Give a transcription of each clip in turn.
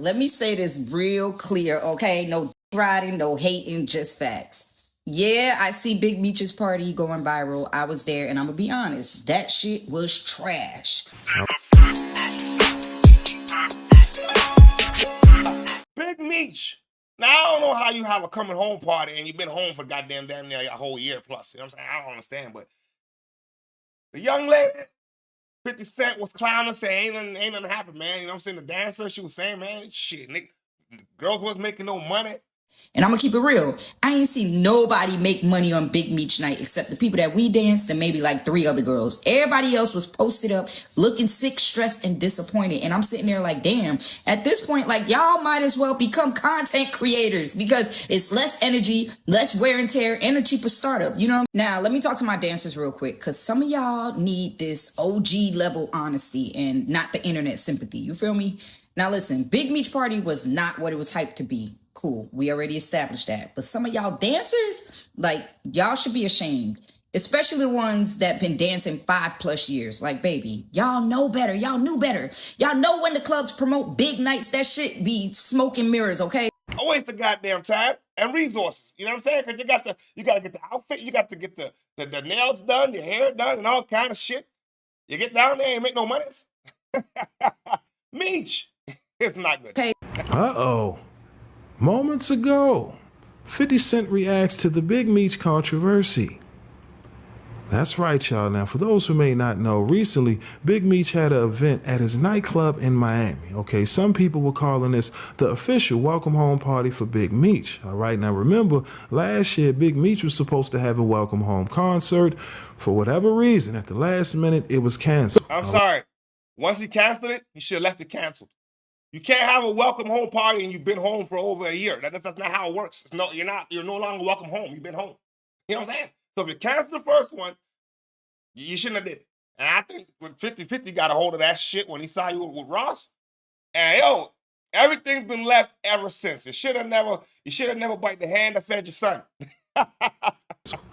Let me say this real clear, okay? No riding, no hating, just facts. Yeah, I see Big Meech's party going viral. I was there, and I'm gonna be honest, that shit was trash. Big Meech. Now, I don't know how you have a coming home party and you've been home for goddamn damn near a whole year plus. You know what I'm saying? I don't understand, but the young lady, 50 Cent was clowning, saying ain't nothing happened, man. You know what I'm saying? The dancer, she was saying, man, shit, nigga, girls wasn't making no money. And I'm gonna keep it real. I ain't seen nobody make money on Big Meech night except the people that we danced and maybe like 3 other girls. Everybody else was posted up, looking sick, stressed, and disappointed. And I'm sitting there like, damn, at this point, like, y'all might as well become content creators because it's less energy, less wear and tear, and a cheaper startup, you know? Now, let me talk to my dancers real quick because some of y'all need this OG level honesty and not the internet sympathy. You feel me? Now, listen, Big Meech party was not what it was hyped to be. Cool. We already established that. But some of y'all dancers, like, y'all should be ashamed. Especially the ones that been dancing 5+ years. Like, baby, y'all know better. Y'all knew better. Y'all know when the clubs promote big nights, that shit be smoke and mirrors, okay? A waste of goddamn time and resources. You know what I'm saying? Because you got to get the outfit, you got to get the nails done, your hair done, and all kind of shit. You get down there and make no money. Meech. It's not good. Okay. Uh-oh. Moments ago, 50 Cent reacts to the Big Meech controversy. That's right, y'all. Now, for those who may not know, recently, Big Meech had an event at his nightclub in Miami. Okay, some people were calling this the official welcome home party for Big Meech. All right, now remember, last year, Big Meech was supposed to have a welcome home concert. For whatever reason, at the last minute, it was canceled. I'm sorry. Once he canceled it, he should have left it canceled. You can't have a welcome home party and you've been home for over a year. That's not how it works. You're no longer welcome home. You've been home. You know what I'm saying? So if you cancel the first one, you shouldn't have did it. And I think when 50-50 got a hold of that shit when he saw you with Ross, and yo, everything's been left ever since. You should have never bite the hand that fed your son.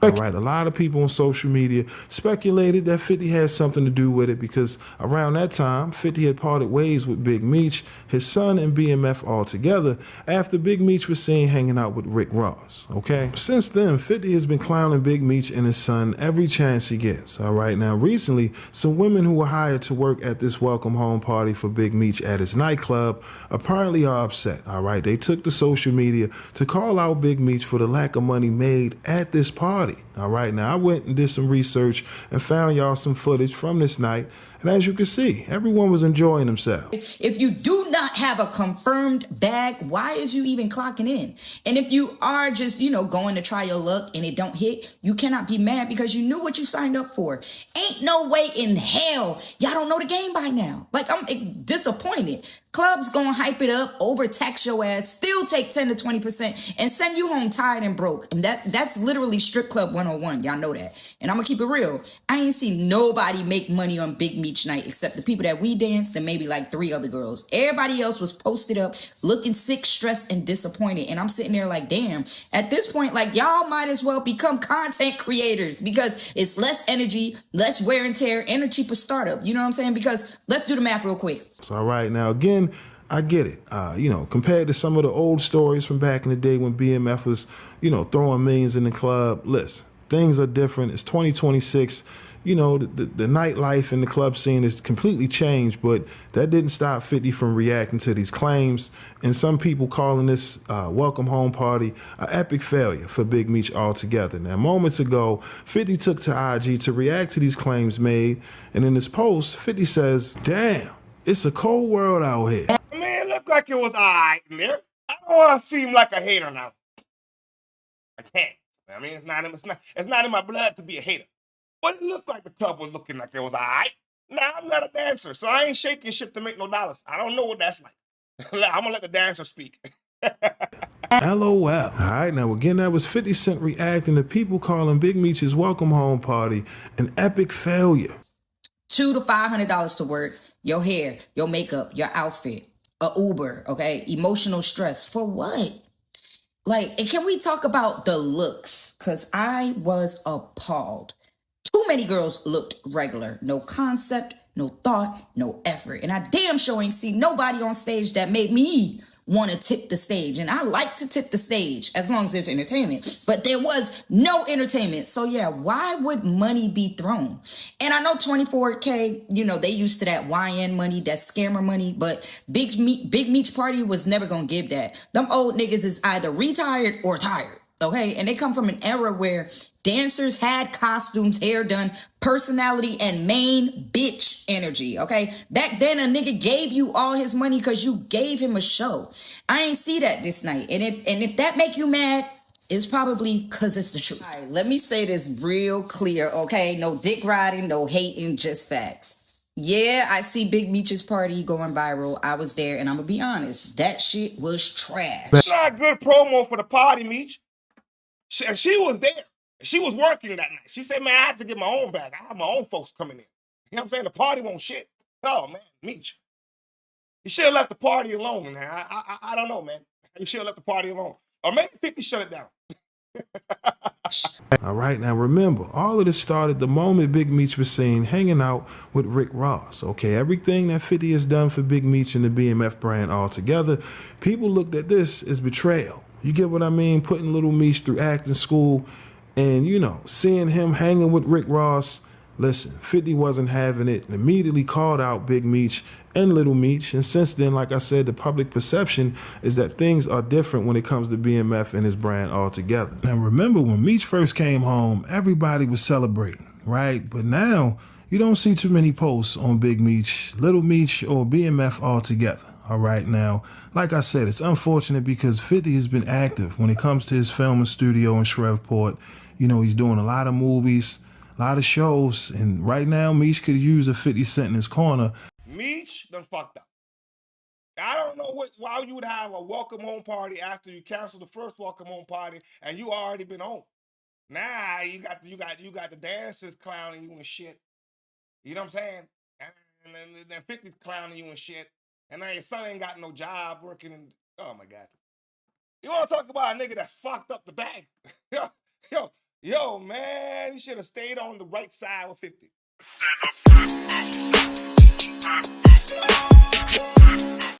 All right, a lot of people on social media speculated that 50 had something to do with it because around that time, 50 had parted ways with Big Meech, his son, and BMF altogether after Big Meech was seen hanging out with Rick Ross, okay? Since then, 50 has been clowning Big Meech and his son every chance he gets, all right? Now, recently, some women who were hired to work at this welcome home party for Big Meech at his nightclub apparently are upset, all right? They took to social media to call out Big Meech for the lack of money made at this party. All right, now I went and did some research and found y'all some footage from this night. And as you can see, everyone was enjoying themselves. If you do not have a confirmed bag, why is you even clocking in? And if you are just, going to try your luck and it don't hit, you cannot be mad because you knew what you signed up for. Ain't no way in hell y'all don't know the game by now. Like, I'm disappointed. Clubs gonna hype it up, overtax your ass, still take 10 to 20% and send you home tired and broke. And that's literally strip club 101. Y'all know that. And I'm gonna keep it real. I ain't seen nobody make money on Big Meech night except the people that we danced and maybe like 3 other girls. Everybody else was posted up, looking sick, stressed, and disappointed. And I'm sitting there like, damn, at this point, like, y'all might as well become content creators because it's less energy, less wear and tear, and a cheaper startup. You know what I'm saying? Because let's do the math real quick. All right, now again, I get it. Compared to some of the old stories from back in the day when BMF was, throwing millions in the club, listen, things are different. It's 2026. The nightlife in the club scene has completely changed, but that didn't stop 50 from reacting to these claims. And some people calling this welcome home party an epic failure for Big Meech altogether. Now, moments ago, 50 took to IG to react to these claims made. And in his post, 50 says, damn, it's a cold world out here. Man, it looked like it was all right in there. I don't want to seem like a hater now. I can't. I mean, it's not in my blood to be a hater. But it looked like the club was looking like it was all right. Now, I'm not a dancer, so I ain't shaking shit to make no dollars. I don't know what that's like. I'm going to let the dancer speak. LOL. All right, now again, that was 50 Cent reacting to people calling Big Meech's welcome home party an epic failure. $200 to $500 to work, your hair, your makeup, your outfit, a Uber, okay? Emotional stress. For what? Like, and can we talk about the looks? Because I was appalled. Too many girls looked regular. No concept, no thought, no effort. And I damn sure ain't see nobody on stage that made me want to tip the stage. And I like to tip the stage as long as there's entertainment. But there was no entertainment. So yeah, why would money be thrown? And I know 24K, you know, they used to that YN money, that scammer money, but Big Meech Party was never going to give that. Them old niggas is either retired or tired. Okay, and they come from an era where dancers had costumes, hair done, personality, and main bitch energy. Okay, back then a nigga gave you all his money because you gave him a show. I ain't see that this night, and if that make you mad, it's probably because it's the truth. All right, let me say this real clear. Okay, no dick riding, no hating, just facts. Yeah, I see Big Meech's party going viral. I was there, and I'm gonna be honest, that shit was trash. It's not good promo for the party, Meech. And she was there. She was working that night. She said, man, I had to get my own bag. I have my own folks coming in. You know what I'm saying? The party won't shit. Oh, man, Meech. You should have left the party alone, man. I don't know, man. You should have left the party alone. Or maybe 50 shut it down. All right, now remember, all of this started the moment Big Meech was seen hanging out with Rick Ross. Okay, everything that 50 has done for Big Meech and the BMF brand altogether, people looked at this as betrayal. You get what I mean? Putting little Meech through acting school and, you know, seeing him hanging with Rick Ross. Listen, 50 wasn't having it and immediately called out Big Meech and Little Meech. And since then, like I said, the public perception is that things are different when it comes to BMF and his brand altogether. Now, remember when Meech first came home, everybody was celebrating, right? But now you don't see too many posts on Big Meech, Little Meech, or BMF altogether. All right, now, like I said, it's unfortunate because 50 has been active when it comes to his filming studio in Shreveport. You know, he's doing a lot of movies, a lot of shows, and right now, Meech could use a 50 Cent in his corner. Meech done fucked up. I don't know why you would have a welcome home party after you cancel the first welcome home party and you already been home. Nah, you got the dancers clowning you and shit. You know what I'm saying? And then 50's clowning you and shit. And now your son ain't got no job working in, oh my God. You want to talk about a nigga that fucked up the bag? Yo, man, you should have stayed on the right side with 50.